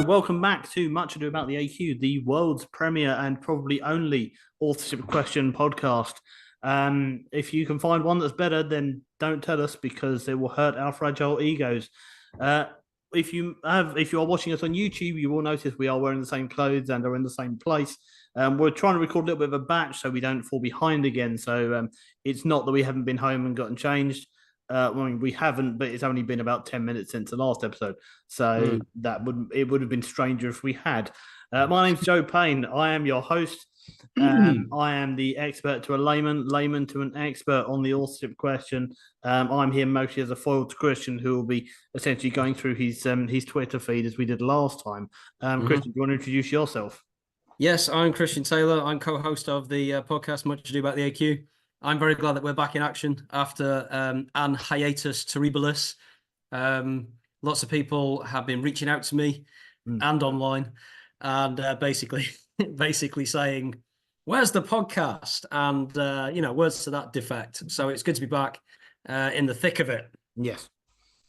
welcome back to Much Ado About the AQ, the world's premier and probably only authorship question podcast. If you can find one that's better, then don't tell us because it will hurt our fragile egos. Uh, if you are watching us on YouTube, you will notice we are wearing the same clothes and are in the same place. We're trying to record a little bit of a batch so we don't fall behind again. So it's not that we haven't been home and gotten changed. We haven't, but it's only been about 10 minutes since the last episode. So it would have been stranger if we had. My name's Joe Payne. I am your host. I am the expert to a layman to an expert on the authorship question. I'm here mostly as a foil to Christian, who will be essentially going through his Twitter feed as we did last time. Christian, do you want to introduce yourself? Yes, I'm Christian Taylor. I'm co-host of the podcast Much Ado About the AQ. I'm very glad that we're back in action after an hiatus terribilis. Lots of people have been reaching out to me and online and basically saying, where's the podcast? And, words to that defect. So it's good to be back in the thick of it. Yes.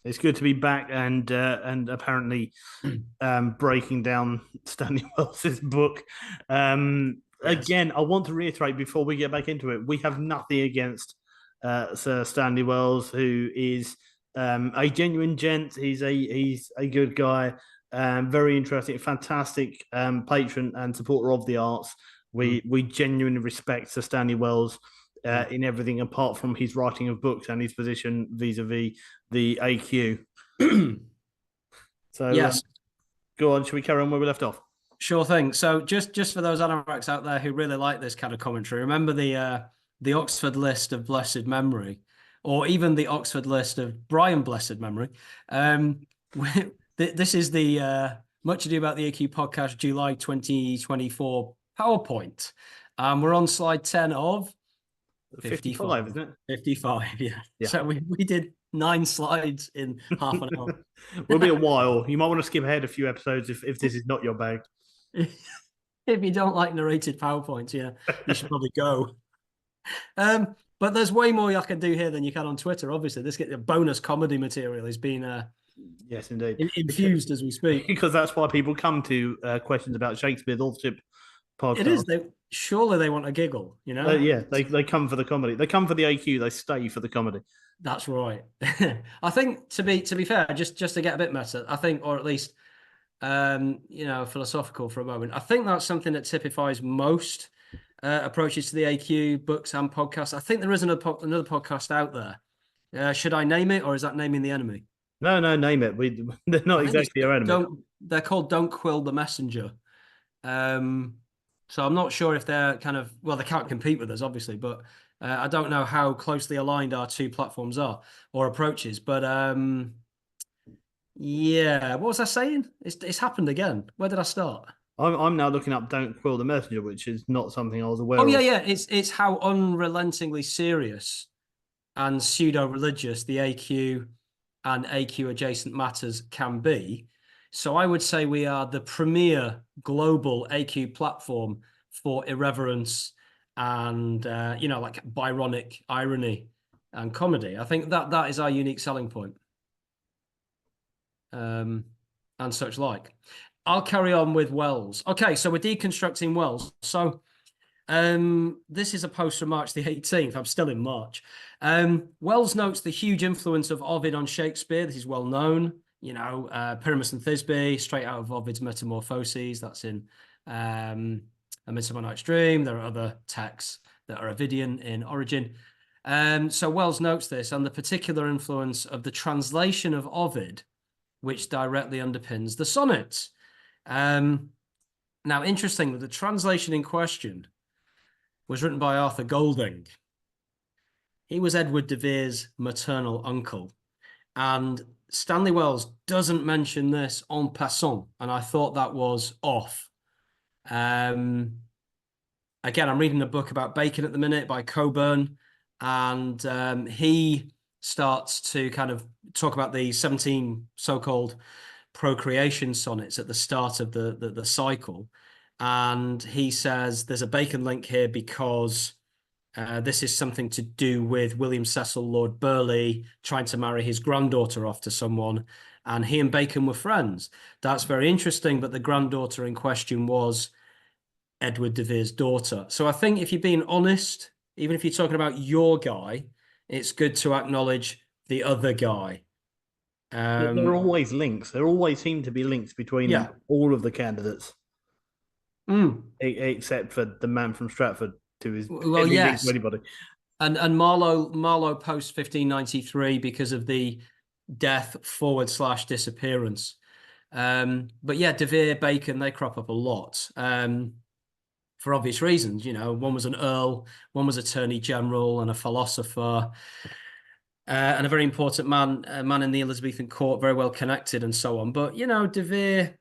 It's good to be back and apparently breaking down Stanley Wells' book. Again, I want to reiterate before we get back into it, we have nothing against Sir Stanley Wells, who is a genuine gent. He's a good guy, very interesting, fantastic patron and supporter of the arts. We genuinely respect Sir Stanley Wells in everything apart from his writing of books and his position vis-a-vis the AQ. So yes, go on. Should we carry on where we left off? Sure thing. So just for those anoraks out there who really like this kind of commentary, remember the Oxford list of blessed memory, or even the Oxford list of Brian blessed memory. This is the Much Ado About the AQ podcast, July 2024 PowerPoint. We're on slide 10 of 55, isn't it? 55, yeah. So we did 9 slides in half an hour. Will be a while. You might want to skip ahead a few episodes if this is not your bag. If you don't like narrated PowerPoints, you should probably go. But there's way more I can do here than you can on Twitter. Obviously, this bonus comedy material is being yes, indeed, infused as we speak. Because that's why people come to questions about Shakespeare authorship podcast. It is. Surely they want a giggle, you know? They come for the comedy. They come for the AQ. They stay for the comedy. That's right. I think to be fair, just to get a bit meta, I think, or at least philosophical for a moment, I think that's something that typifies most approaches to the AQ books and podcasts. I think there is another podcast out there. Should I name it, or is that naming the enemy? No, name it. They're not exactly our enemy. They're called Don't Quill the Messenger. So I'm not sure if they're they can't compete with us, obviously, but I don't know how closely aligned our two platforms are or approaches. But what was I saying? It's happened again. Where did I start? I'm now looking up Don't Quill the Messenger, which is not something I was aware of. Oh, yeah. It's how unrelentingly serious and pseudo-religious the AQ and AQ adjacent matters can be. So I would say we are the premier global AQ platform for irreverence and, like Byronic irony and comedy. I think that is our unique selling point. And such like. I'll carry on with Wells. Okay, so we're deconstructing Wells. So this is a post from March the 18th. I'm still in March. Wells notes the huge influence of Ovid on Shakespeare. This is well known. Pyramus and Thisbe, straight out of Ovid's Metamorphoses. That's in A Midsummer Night's Dream. There are other texts that are Ovidian in origin. So Wells notes this and the particular influence of the translation of Ovid, which directly underpins the sonnets. Now, interestingly, the translation in question was written by Arthur Golding. He was Edward de Vere's maternal uncle. And Stanley Wells doesn't mention this en passant, and I thought that was off. Again, I'm reading a book about bacon at the minute by Coburn, and he starts to kind of talk about the 17 so-called procreation sonnets at the start of the cycle. And he says there's a Bacon link here because this is something to do with William Cecil Lord Burleigh trying to marry his granddaughter off to someone. and he and Bacon were friends. That's very interesting, but the granddaughter in question was Edward de Vere's daughter. So I think if you're being honest, even if you're talking about your guy, it's good to acknowledge the other guy. There are always links. There always seem to be links between Yeah. all of the candidates, Mm. except for the man from Stratford, who is Well, barely linked to yes. anybody. And Marlowe post 1593 because of the death / disappearance. But yeah, De Vere, Bacon, they crop up a lot. For obvious reasons, one was an earl, one was attorney general and a philosopher, and a very important man, a man in the Elizabethan court, very well connected and so on. But, De Vere,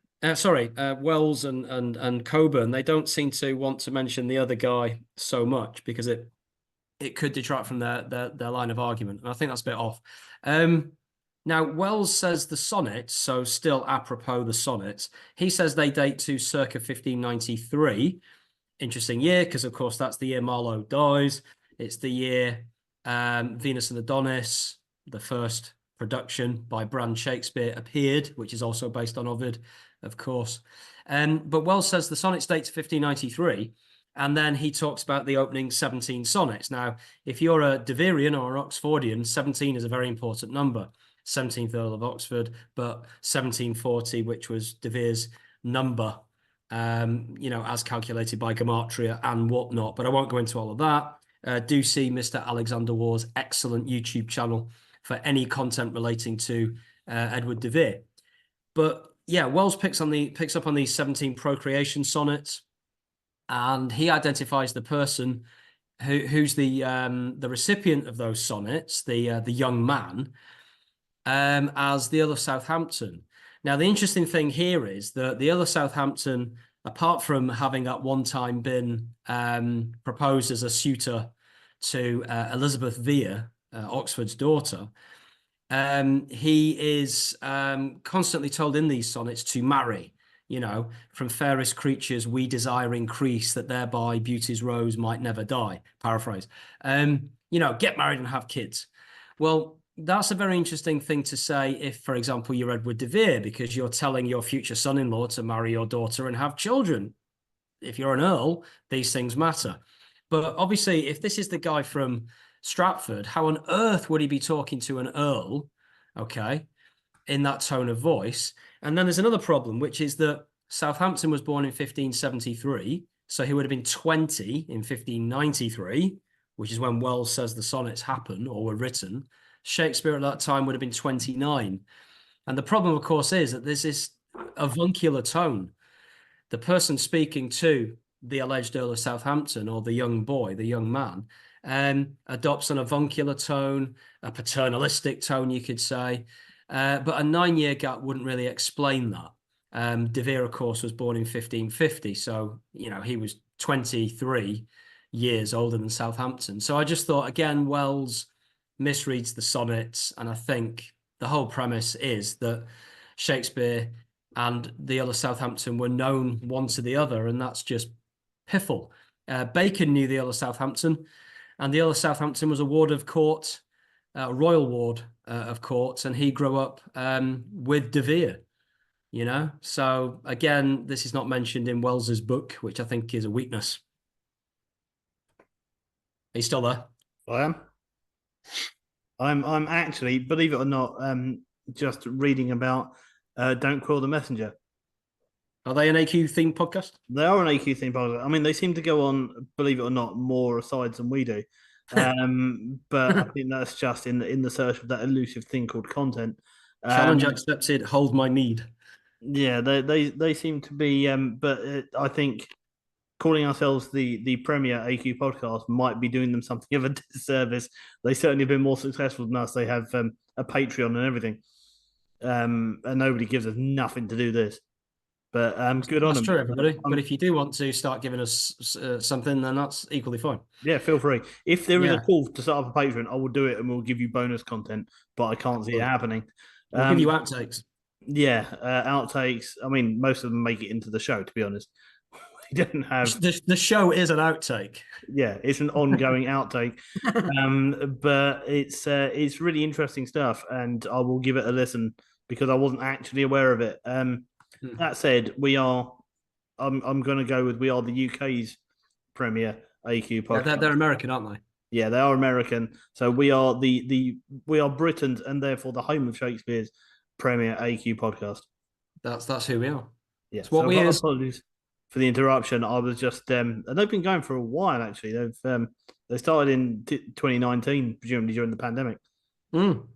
Wells and Coburn, they don't seem to want to mention the other guy so much because it could detract from their line of argument. And I think that's a bit off. Now, Wells says the sonnets, so still apropos the sonnets, he says they date to circa 1593. Interesting year, because of course that's the year Marlowe dies. It's the year Venus and Adonis, the first production by Brand Shakespeare, appeared, which is also based on Ovid, of course. But Wells says the sonnets date to 1593, and then he talks about the opening 17 sonnets. Now, if you're a De Verean or an Oxfordian, 17 is a very important number. 17th Earl of Oxford, but 1740, which was De Vere's number, as calculated by Gematria and whatnot. But I won't go into all of that. Do see Mr. Alexander Waugh's excellent YouTube channel for any content relating to Edward de Vere. But yeah, Wells picks up on these 17 procreation sonnets, and he identifies the person who's the recipient of those sonnets, the young man, as the Earl of Southampton. Now, the interesting thing here is that the Earl of Southampton, apart from having at one time been proposed as a suitor to Elizabeth Vere, Oxford's daughter, he is constantly told in these sonnets to marry. From fairest creatures we desire increase, that thereby beauty's rose might never die. Paraphrase. Get married and have kids. Well, that's a very interesting thing to say if, for example, you're Edward de Vere, because you're telling your future son-in-law to marry your daughter and have children. If you're an earl, these things matter. But obviously, if this is the guy from Stratford, how on earth would he be talking to an earl, okay, in that tone of voice? And then there's another problem, which is that Southampton was born in 1573, so he would have been 20 in 1593, which is when Wells says the sonnets happen or were written. Shakespeare at that time would have been 29. And the problem, of course, is that there's this avuncular tone. The person speaking to the alleged Earl of Southampton, or the young boy, the young man, adopts an avuncular tone, a paternalistic tone, you could say. But a 9-year gap wouldn't really explain that. De Vere, of course, was born in 1550. So, he was 23 years older than Southampton. So I just thought, again, Wells misreads the sonnets, and I think the whole premise is that Shakespeare and the Earl of Southampton were known one to the other, and that's just piffle. Bacon knew the Earl of Southampton, and the Earl of Southampton was a ward of court, royal ward of court, and he grew up with De Vere, So again, this is not mentioned in Wells's book, which I think is a weakness. Are you still there? I am. I'm actually, believe it or not, just reading about Don't Call the Messenger. Are they an AQ themed podcast? They are an AQ themed podcast. I mean, they seem to go on, believe it or not, more asides than we do. But I think that's just in the search of that elusive thing called content. Challenge accepted. Hold my mead. Yeah, they seem to be. But I think calling ourselves the premier AQ podcast might be doing them something of a disservice. They certainly have been more successful than us. They have a Patreon and everything, and nobody gives us nothing to do this. But good on them. That's true, everybody. But if you do want to start giving us something, then that's equally fine. Yeah, feel free. If there is a call to start up a Patreon, I will do it, and we'll give you bonus content. But I can't see it happening. We'll give you outtakes. Yeah, outtakes. I mean, most of them make it into the show. To be honest, we didn't have the show is an outtake. Yeah, it's an ongoing outtake, but it's really interesting stuff, and I will give it a listen because I wasn't actually aware of it. Hmm. That said, we are. I'm going to go with we are the UK's premier AQ Yeah, podcast. they're American, aren't they? Yeah, they are American, so we are we are Britain's and therefore the home of Shakespeare's premier AQ podcast. That's who we are. Yeah, It's what so we is. apologies for the interruption. I was just and they've been going for a while actually. They started in 2019, presumably during the pandemic. Mm.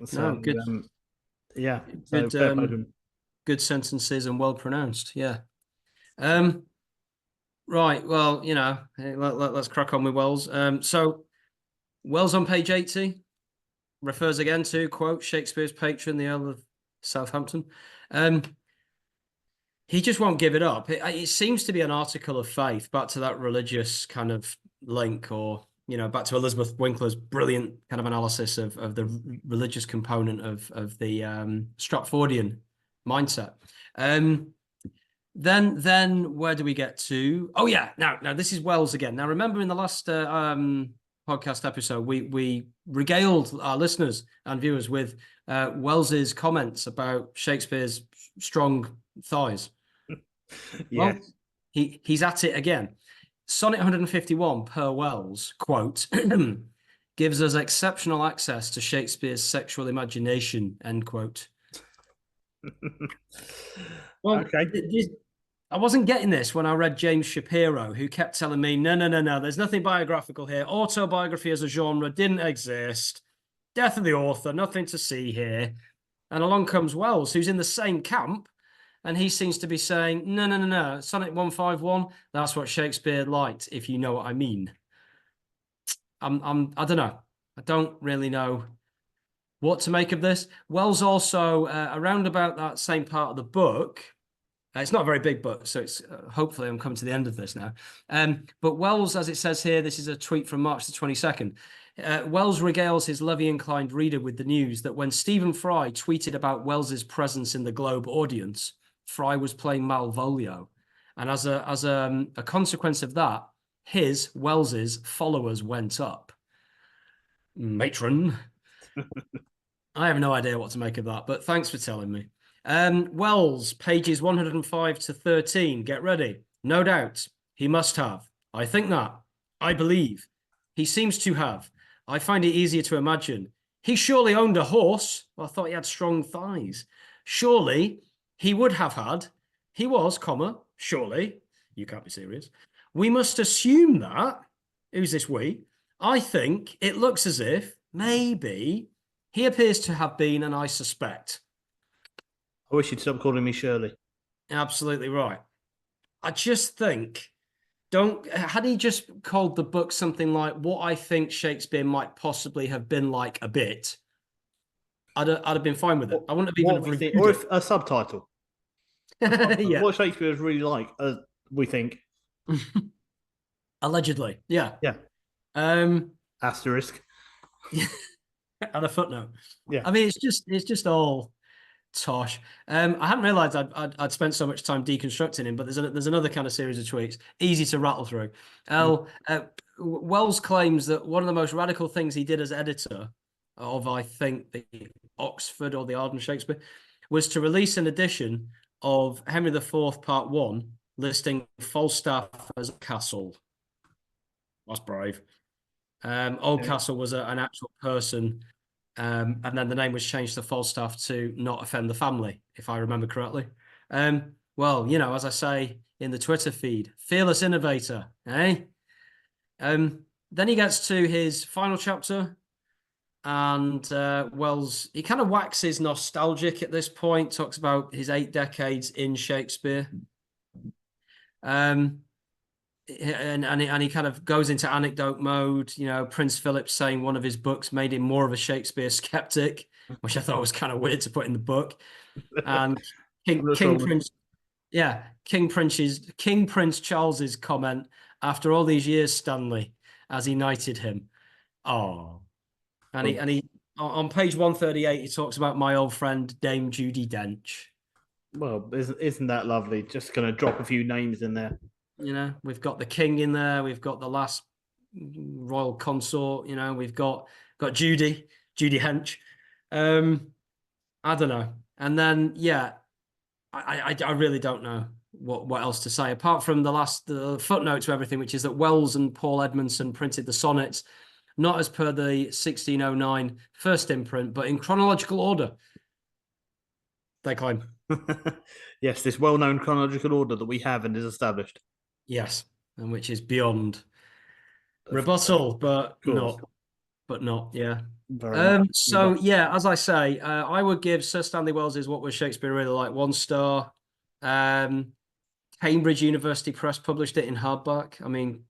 So No, good, yeah, so good, fair play to them. good sentences and well pronounced. Yeah. Um, right. Well, let's crack on with Wells. So Wells on page 80 refers again to quote Shakespeare's patron, the Earl of Southampton. He just won't give it up. It seems to be an article of faith, back to that religious kind of link, or back to Elizabeth Winkler's brilliant kind of analysis of the religious component of the Stratfordian mindset. Then where do we get to? Oh yeah, now this is Wells again. Now remember in the last podcast episode, we regaled our listeners and viewers with Wells's comments about Shakespeare's strong thighs. Yeah. Well, he's at it again. Sonnet 151 per Wells, quote, gives us exceptional access to Shakespeare's sexual imagination, end quote. Well, Okay. I wasn't getting this when I read James Shapiro, who kept telling me, no, there's nothing biographical here. Autobiography as a genre didn't exist. Death of the author, nothing to see here. And along comes Wells, who's in the same camp, and he seems to be saying, no. Sonnet 151, that's what Shakespeare liked, if you know what I mean. I don't know. I don't really know what to make of this. Wells also, around about that same part of the book, it's not a very big book, so it's hopefully I'm coming to the end of this now. But Wells, as it says here, this is a tweet from March the 22nd. Wells regales his lovey-inclined reader with the news that when Stephen Fry tweeted about Wells's presence in the Globe audience, Fry was playing Malvolio. And as a consequence of that, Wells's followers went up. Matron. I have no idea what to make of that, but thanks for telling me. Wells, pages 105 to 13. Get ready. No doubt. He must have. I think that. I believe. He seems to have. I find it easier to imagine. He surely owned a horse. Well, I thought he had strong thighs. Surely he would have had. He was, surely. You can't be serious. We must assume that. Who's this we? I think it looks as if, maybe, he appears to have been, and I suspect. I wish you'd stop calling me Shirley. Absolutely right. I just think, had he just called the book something like What I Think Shakespeare Might Possibly Have Been Like a Bit, I'd have been fine with it. I wouldn't have even reviewed or it. if a subtitle. Yeah. What Shakespeare is really like, we think. Allegedly, yeah. Yeah. Asterisk. And a footnote. Yeah. I mean, it's just all tosh. I hadn't realized I'd spent so much time deconstructing him, but there's another kind of series of tweets, easy to rattle through. Wells claims that one of the most radical things he did as editor of, I think, the Oxford or the Arden Shakespeare, was to release an edition of Henry IV Part 1 listing Falstaff as a castle. That's brave. Oldcastle was an actual person, and then the name was changed to Falstaff to not offend the family, if I remember correctly. Well, as I say in the Twitter feed, fearless innovator, eh? Then he gets to his final chapter, and Wells, he kind of waxes nostalgic at this point, talks about his 8 decades in Shakespeare. And he kind of goes into anecdote mode. Prince Philip saying one of his books made him more of a Shakespeare skeptic, which I thought was kind of weird to put in the book. And King Prince Charles's comment after all these years, Stanley, as he knighted him. Oh, and he on page 138 he talks about my old friend Dame Judi Dench. Well, isn't that lovely? Just going to drop a few names in there. We've got the king in there. We've got the last royal consort. We've got Judi Dench. I don't know. And then, yeah, I really don't know what else to say apart from the footnote to everything, which is that Wells and Paul Edmondson printed the sonnets not as per the 1609 first imprint, but in chronological order, they claim. Yes, this well-known chronological order that we have and is established. Yes, and which is beyond Of rebuttal, course, but not, yeah. very much. So yeah, as I say, I would give Sir Stanley Wells's What Was Shakespeare Really Like 1 star. Um, Cambridge University Press published it in hardback. I mean,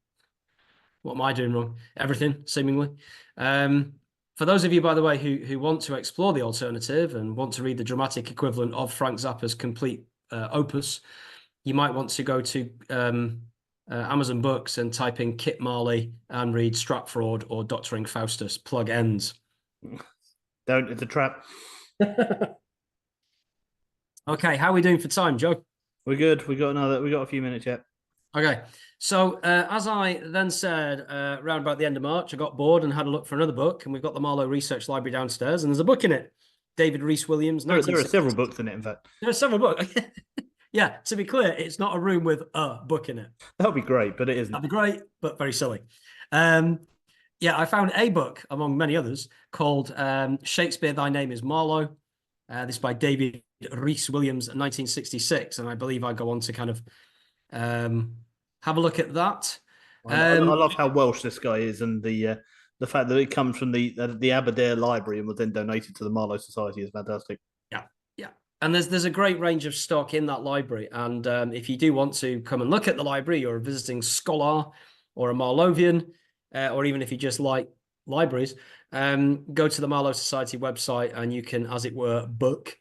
what am I doing wrong? Everything, seemingly. Um, for those of you, by the way, who want to explore the alternative and want to read the dramatic equivalent of Frank Zappa's complete opus, you might want to go to Amazon Books and type in Kit Marley and read Stratford or Doctoring Faustus. Plug ends. Don't, it's a trap. Okay, how are we doing for time, Joe? We're good. We got a few minutes yet. Okay, so as I then said, around about the end of March, I got bored and had a look for another book, and we've got the Marlowe Research Library downstairs, and there's a book in it. David Rees Williams, There are 1960. several books in it, in fact. There are several books. Yeah, to be clear, it's not a room with a book in it. That would be great, but it isn't. That'd be great, but very silly. Yeah, I found a book, among many others, called Shakespeare, Thy Name is Marlowe. This by David Rees Williams, 1966. And I believe I go on to kind of have a look at that. I love how Welsh this guy is, and the fact that it comes from the Aberdare Library and was then donated to the Marlowe Society is fantastic. Yeah, yeah. And there's a great range of stock in that library. And if you do want to come and look at the library, you're a visiting scholar or a Marlovian, or even if you just like libraries, go to the Marlowe Society website and you can, as it were, book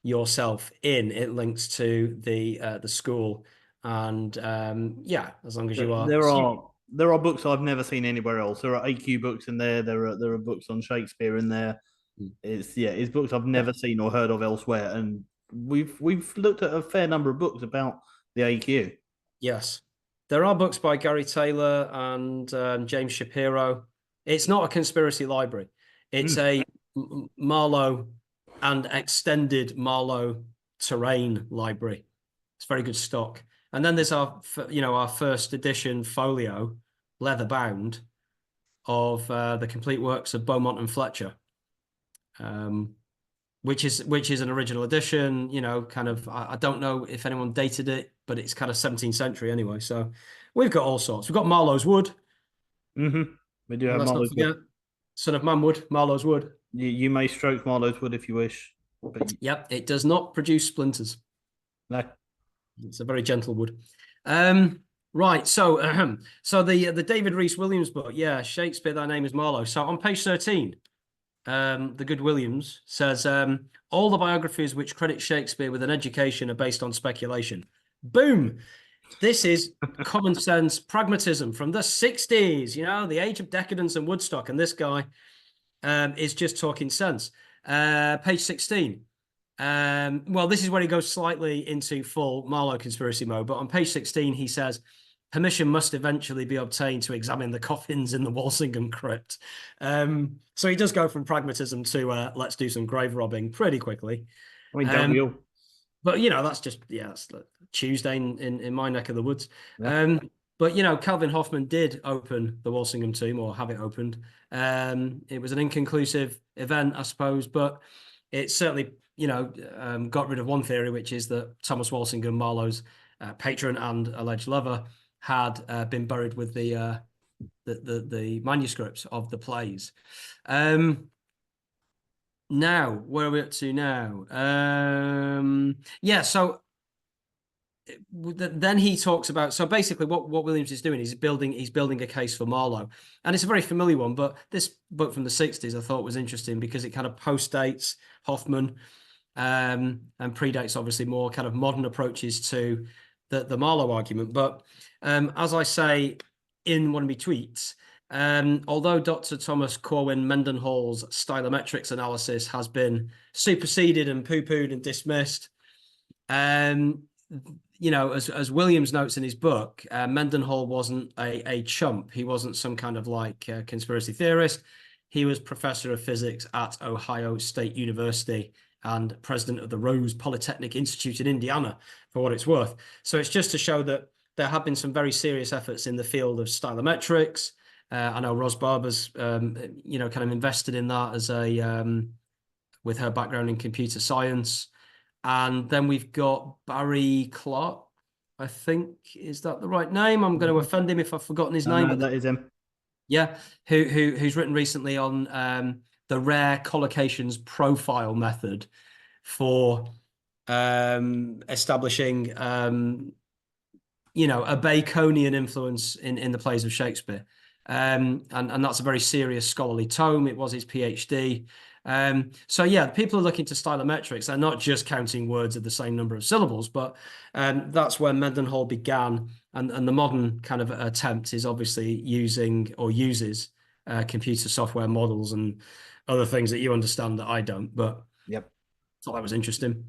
yourself in. It links to the school, and yeah, as long as you are. There are books I've never seen anywhere else. There are AQ books in there. There are books on Shakespeare in there. It's books I've never seen or heard of elsewhere, and we've looked at a fair number of books about the AQ. Yes, there are books by Gary Taylor and James Shapiro. It's not a conspiracy library. It's a Marlowe and extended Marlowe terrain library. It's very good stock. And then there's our first edition folio, leather bound, of the complete works of Beaumont and Fletcher, which is an original edition. You know, kind of. I don't know if anyone dated it, but it's kind of 17th century anyway. So we've got all sorts. We've got Marlowe's Wood. Mm-hmm. We do have Let's Marlowe's not forget Wood. Son of Manwood, Marlowe's Wood. You may stroke Marlowe's Wood if you wish. But Yep, it does not produce splinters. no. It's a very gentle wood. Right, so so the David Rees Williams book, yeah, Shakespeare, Thy Name is Marlowe. So on page 13, the good Williams says, all the biographies which credit Shakespeare with an education are based on speculation. Boom! This is common sense pragmatism from the 60s, the age of decadence and Woodstock. And this guy is just talking sense. Page 16. Well, this is where he goes slightly into full Marlowe conspiracy mode. But on page 16, he says, permission must eventually be obtained to examine the coffins in the Walsingham crypt. So he does go from pragmatism to let's do some grave robbing pretty quickly. I mean, don't we all? But, that's just, that's Tuesday in my neck of the woods. Yeah. But, Calvin Hoffman did open the Walsingham tomb, or have it opened. It was an inconclusive event, I suppose, but it certainly, got rid of one theory, which is that Thomas Walsingham, Marlowe's patron and alleged lover, had been buried with the manuscripts of the plays. Now, where are we up to now? Yeah, so then he talks about, so basically what Williams is doing is he's building a case for Marlowe, and it's a very familiar one, but this book from the 60s I thought was interesting because it kind of post-dates Hoffman and predates obviously more kind of modern approaches to the Marlowe argument. But as I say in one of my tweets, although Dr. Thomas Corwin Mendenhall's stylometrics analysis has been superseded and poo-pooed and dismissed, as Williams notes in his book, Mendenhall wasn't a chump. He wasn't some kind of conspiracy theorist. He was professor of physics at Ohio State University and president of the Rose Polytechnic Institute in Indiana, for what it's worth. So it's just to show that there have been some very serious efforts in the field of stylometrics. I know Ros Barber's, kind of invested in that as with her background in computer science. And then we've got Barry Clark, I think, is that the right name? I'm going to offend him if I've forgotten his name. No, that is him. Yeah, who's written recently on the rare collocations profile method for establishing, a Baconian influence in the plays of Shakespeare. And that's a very serious scholarly tome. It was his PhD. So yeah, people are looking to stylometrics. They're not just counting words of the same number of syllables, but that's where Mendenhall began. And the modern kind of attempt is obviously using or uses computer software models and other things that you understand that I don't. But Yep. thought that was interesting.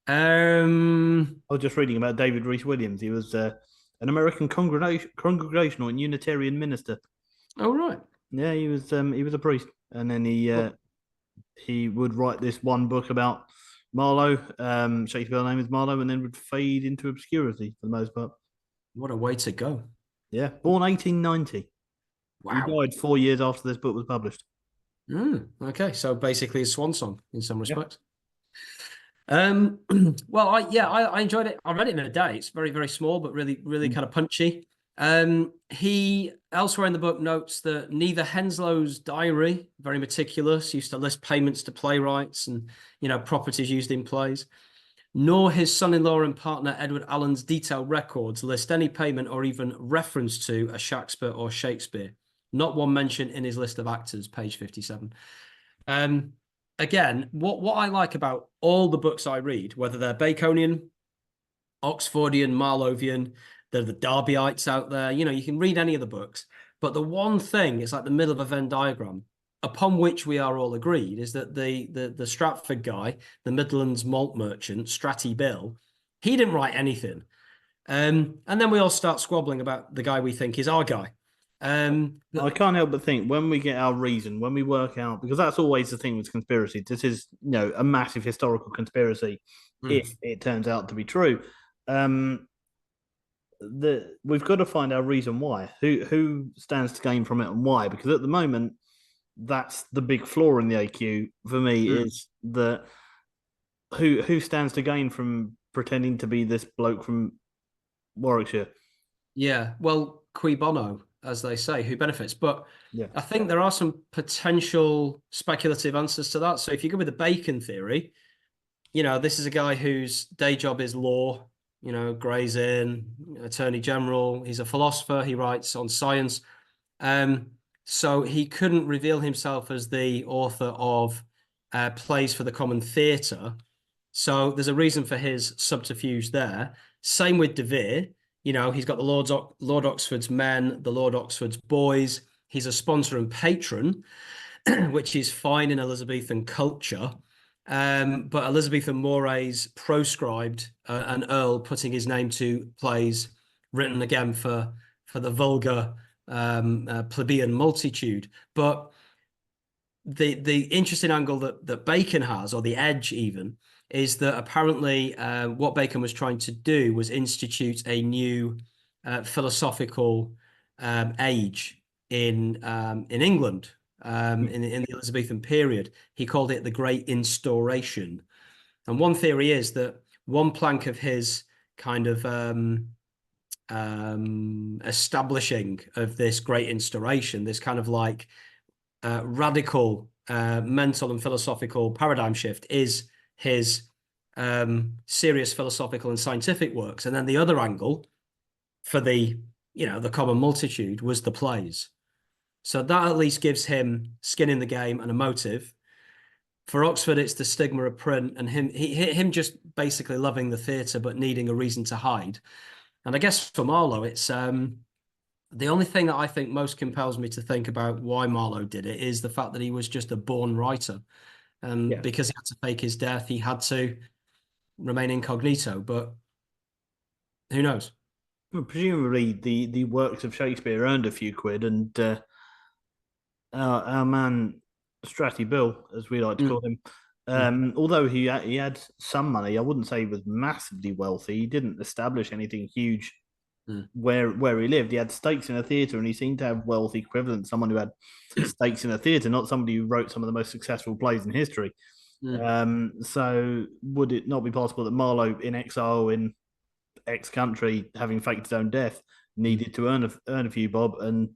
I was just reading about David Rees Williams. He was an American congregational and Unitarian minister. Oh right. Yeah, he was a priest, and then he would write this one book about Marlowe. Shakespeare's name is Marlowe, and then would fade into obscurity for the most part. What a way to go. Yeah, born 1890. He Wow. died 4 years after this book was published. Okay, so basically a swan song in some Yeah. respects. Well, I enjoyed it. I read it in a day. It's very, very small, but really, really kind of punchy. He elsewhere in the book notes that neither Henslow's diary, very meticulous, used to list payments to playwrights and properties used in plays, nor his son-in-law and partner Edward Allen's detailed records list any payment or even reference to a Shakespeare or Shakespeare. Not one mention in his list of actors, page 57. Again, what I like about all the books I read, whether they're Baconian, Oxfordian, Marlovian, they're the Derbyites out there, you can read any of the books. But the one thing, it's like the middle of a Venn diagram, upon which we are all agreed, is that the Stratford guy, the Midlands malt merchant, Stratty Bill, he didn't write anything. And then we all start squabbling about the guy we think is our guy. I can't help but think when we get our reason, when we work out, because that's always the thing with conspiracy. This is, a massive historical conspiracy if it turns out to be true. We've got to find our reason why. Who stands to gain from it and why? Because at the moment, that's the big flaw in the AQ for me is that who stands to gain from pretending to be this bloke from Warwickshire? Yeah, well, cui bono, as they say, who benefits? But Yeah. I think there are some potential speculative answers to that. So if you go with the Bacon theory, this is a guy whose day job is law, Gray's Inn, Attorney General. He's a philosopher. He writes on science. So he couldn't reveal himself as the author of plays for the common theatre. So there's a reason for his subterfuge there. Same with De Vere. He's got the Lord Oxford's Men, the Lord Oxford's Boys. He's a sponsor and patron, which is fine in Elizabethan culture. But Elizabethan mores proscribed an earl putting his name to plays written again for the vulgar plebeian multitude. But the interesting angle that Bacon has, or the edge even, is that apparently what Bacon was trying to do was institute a new philosophical age in England in the Elizabethan period. He called it the Great Instauration. And one theory is that one plank of his kind of establishing of this Great Instauration, this kind of like radical mental and philosophical paradigm shift, is his serious philosophical and scientific works. And then the other angle for the common multitude was the plays. So that at least gives him skin in the game and a motive. For Oxford, it's the stigma of print and him just basically loving the theatre but needing a reason to hide. And I guess for Marlowe, it's the only thing that I think most compels me to think about why Marlowe did it is the fact that he was just a born writer. And because he had to fake his death, he had to remain incognito. But who knows? Well, presumably, the works of Shakespeare earned a few quid, and our man Stratty Bill, as we like to call him, Although he had some money, I wouldn't say he was massively wealthy. He didn't establish anything huge Mm. where he lived. He had stakes in a theatre, and he seemed to have wealth equivalent. Someone who had stakes in a theatre, not somebody who wrote some of the most successful plays in history. So would it not be possible that Marlowe, in exile in X country, having faked his own death, needed to earn a few bob, and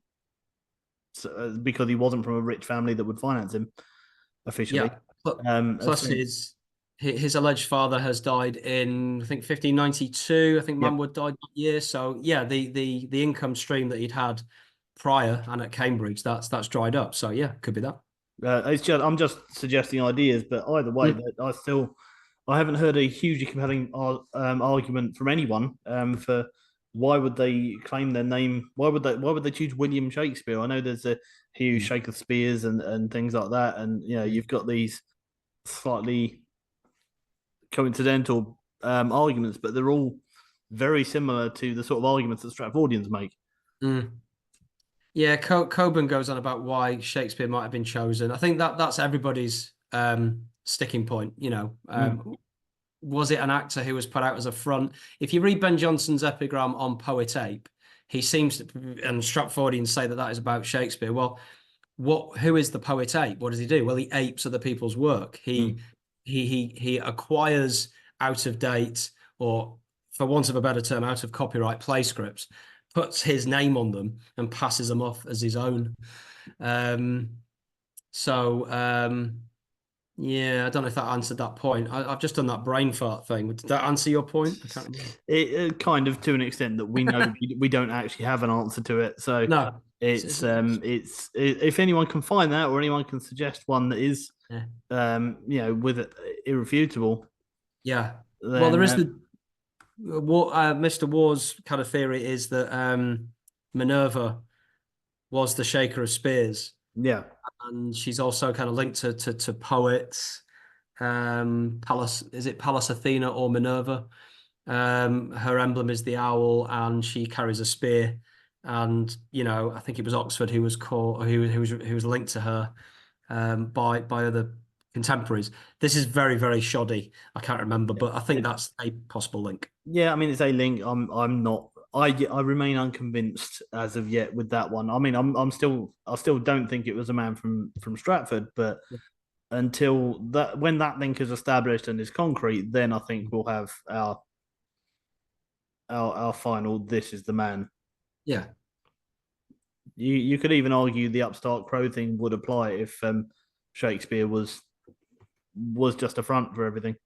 because he wasn't from a rich family that would finance him officially. Plus his alleged father has died in, I think, 1592. I think Yep. Manwood died that year. So yeah, the income stream that he'd had prior and at Cambridge, that's dried up. So yeah, could be that. I'm just suggesting ideas, but either way, I haven't heard a hugely compelling argument from anyone for why would they claim their name? Why would they choose William Shakespeare? I know there's a huge Shakespeare's and things like that, and you've got these slightly coincidental arguments, but they're all very similar to the sort of arguments that Stratfordians make. Yeah, Coburn goes on about why Shakespeare might have been chosen. I think that's everybody's sticking point. Was it an actor who was put out as a front? If you read Ben Jonson's epigram on Poet Ape, he seems to, and Stratfordians say that is about Shakespeare. Well, who is the poet ape? What does he do? Well, he apes other people's work. He acquires out of date, or for want of a better term, out of copyright play scripts, puts his name on them and passes them off as his own. Yeah, I don't know if that answered that point. I've just done that brain fart thing. Did that answer your point? I can't remember. It kind of, to an extent, that we know we don't actually have an answer to it. So no, it's if anyone can find that, or anyone can suggest one that is, with it irrefutable. Yeah. Then, well, there is Mr. War's kind of theory is that Minerva was the shaker of spears. Yeah. And she's also kind of linked to poets. Pallas, is it Pallas Athena or Minerva? Her emblem is the owl, and she carries a spear. And I think it was Oxford who was linked to her by other contemporaries. This is very, very shoddy. I can't remember, but I think that's a possible link. Yeah, I mean, it's a link. I'm not. I remain unconvinced as of yet with that one. I mean, I still don't think it was a man from Stratford, but until when that link is established and is concrete, then I think we'll have our final. This is the man. Yeah. You could even argue the upstart crow thing would apply if Shakespeare was just a front for everything.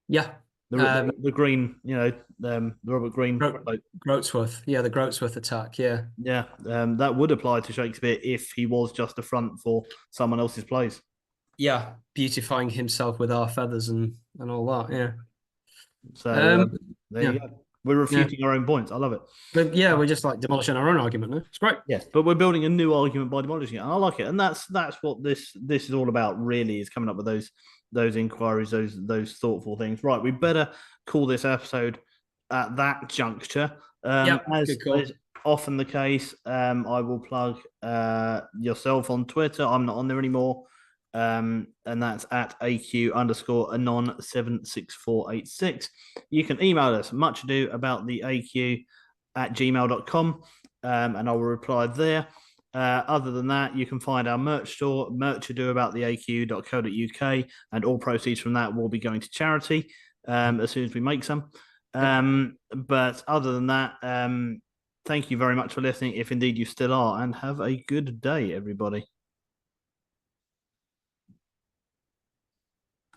Yeah. The Green, the Robert Greene. Groatsworth. Yeah, the Groatsworth attack. Yeah. Yeah. That would apply to Shakespeare if he was just a front for someone else's plays. Yeah. Beautifying himself with our feathers and all that. Yeah. So there you go. We're refuting our own points. I love it. But yeah, we're just like demolishing our own argument now. It's great. Yes, but we're building a new argument by demolishing it. And I like it. And that's what this is all about, really, is coming up with those inquiries, those thoughtful things. Right, we better call this episode at that juncture. As is often the case, I will plug yourself on Twitter. I'm not on there anymore. And that's at AQ_Anon76486. You can email us muchadooabouttheaq@gmail.com, and I will reply there. Other than that, you can find our merch store, muchadooabouttheaq.co.uk, and all proceeds from that will be going to charity as soon as we make some. But other than that, thank you very much for listening, if indeed you still are, and have a good day, everybody.